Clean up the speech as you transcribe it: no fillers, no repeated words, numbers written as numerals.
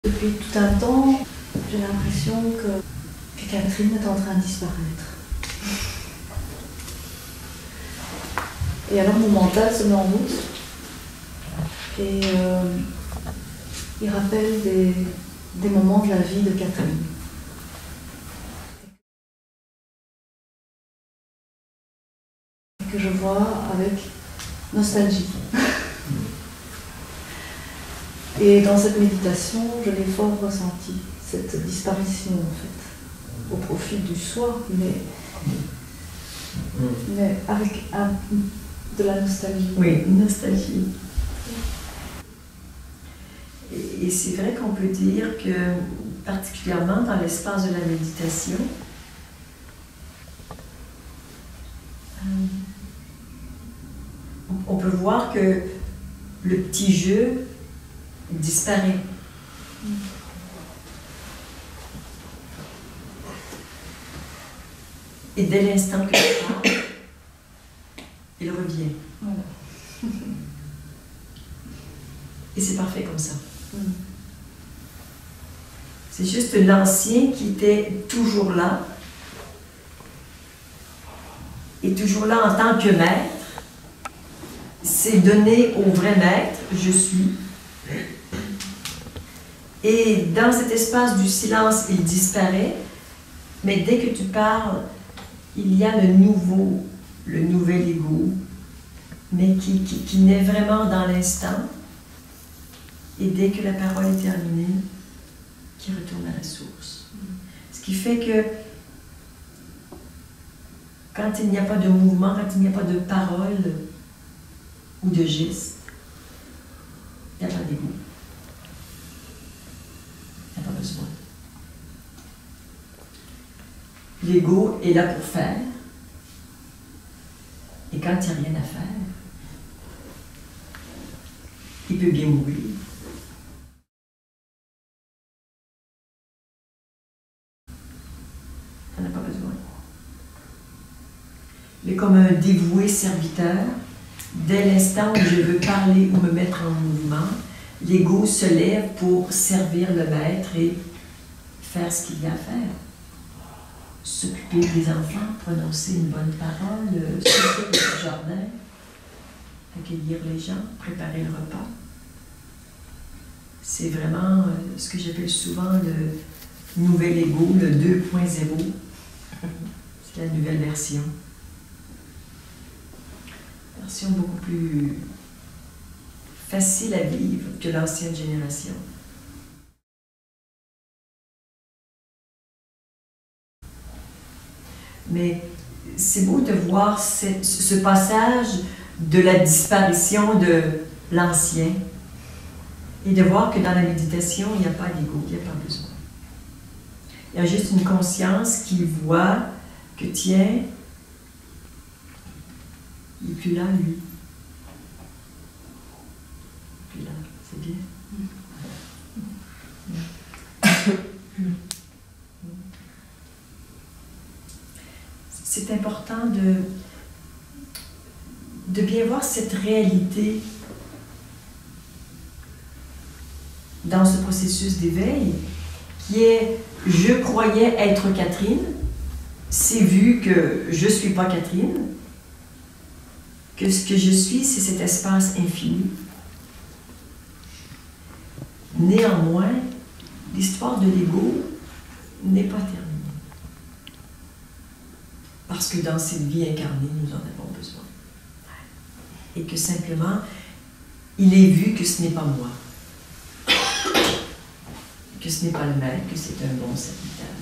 Depuis tout un temps, j'ai l'impression que Catherine est en train de disparaître. Et alors mon mental se met en route et il rappelle des moments de la vie de Catherine. Que je vois avec nostalgie. Et dans cette méditation, je l'ai fort ressenti, cette disparition en fait, au profit du soi, mais avec de la nostalgie. Oui, une nostalgie. Et c'est vrai qu'on peut dire que, particulièrement dans l'espace de la méditation, on peut voir que le petit jeu disparaît. Et dès l'instant que je parle, il revient. Voilà. Et c'est parfait comme ça. C'est juste l'ancien qui était toujours là, et toujours là en tant que maître, c'est donné au vrai maître, je suis. Et dans cet espace du silence, il disparaît, mais dès que tu parles, il y a le nouvel ego, mais qui naît vraiment dans l'instant. Et dès que la parole est terminée, qui retourne à la source. Ce qui fait que quand il n'y a pas de mouvement, quand il n'y a pas de parole ou de geste, il n'y a pas d'ego. Il n'y a pas besoin. L'ego est là pour faire. Et quand il n'y a rien à faire, il peut bien mourir. On n'a pas besoin. Mais comme un dévoué serviteur, dès l'instant où je veux parler ou me mettre en mouvement, l'ego se lève pour servir le maître et faire ce qu'il y a à faire. S'occuper des enfants, prononcer une bonne parole, s'occuper du jardin, accueillir les gens, préparer le repas. C'est vraiment ce que j'appelle souvent le nouvel ego, le 2.0. C'est la nouvelle version. Version beaucoup plus facile à vivre que l'ancienne génération. Mais c'est beau de voir ce passage de la disparition de l'ancien et de voir que dans la méditation, il n'y a pas d'ego, il n'y a pas besoin. Il y a juste une conscience qui voit que, tiens, il n'est plus là, lui. Il n'est plus là, c'est bien. C'est important de bien voir cette réalité dans ce processus d'éveil qui est « je croyais être Catherine », c'est vu que je ne suis pas Catherine, que ce que je suis, c'est cet espace infini. Néanmoins, l'histoire de l'ego n'est pas terminée. Parce que dans cette vie incarnée, nous en avons besoin. Et que simplement, il est vu que ce n'est pas moi. Que ce n'est pas le maître, que c'est un bon serviteur.